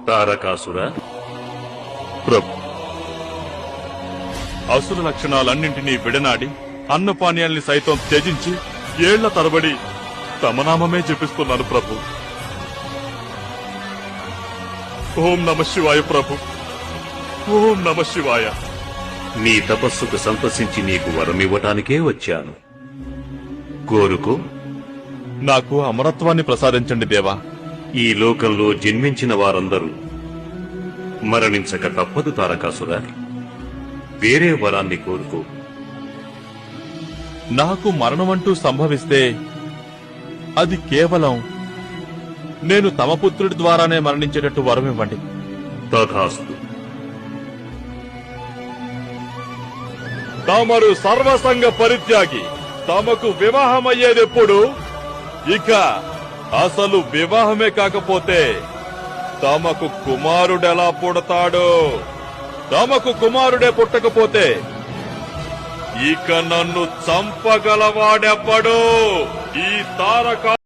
తారకాసుర, ప్రభు, అసుర లక్షణాలన్నింటినీ విడనాడి అన్నపానీయాల్ని సైతం త్యజించి ఏళ్ల తరబడి తమ నామమే జపిస్తున్నాను ప్రభు. ఓం నమ శివాయ ప్రభు, ఓం నమ శివాయ. నీ తపస్సుకు సంతసించి నీకు వరమివ్వటానికే వచ్చాను. కోరుకో. నాకు అమరత్వాన్ని ప్రసాదించండి దేవా. ఈ లోకంలో జన్మించిన వారందరూ మరణించక తప్పదు తారకాసుర. వేరే వరాన్ని కోరుకో. నాకు మరణమంటూ సంభవిస్తే అది కేవలం నేను తమ పుత్రుడి ద్వారానే మరణించేటట్టు వరమివ్వండి. తథాస్తు. తమరు సర్వసంగ పరిత్యాగి. తమకు వివాహమయ్యేదెప్పుడు? ఇక అసలు వివాహమే కాకపోతే తమకు కుమారుడెలా పుడతాడు? తమకు కుమారుడే పుట్టకపోతే ఇక నన్ను చంపగలవాడెవ్వడు? ఈ తారక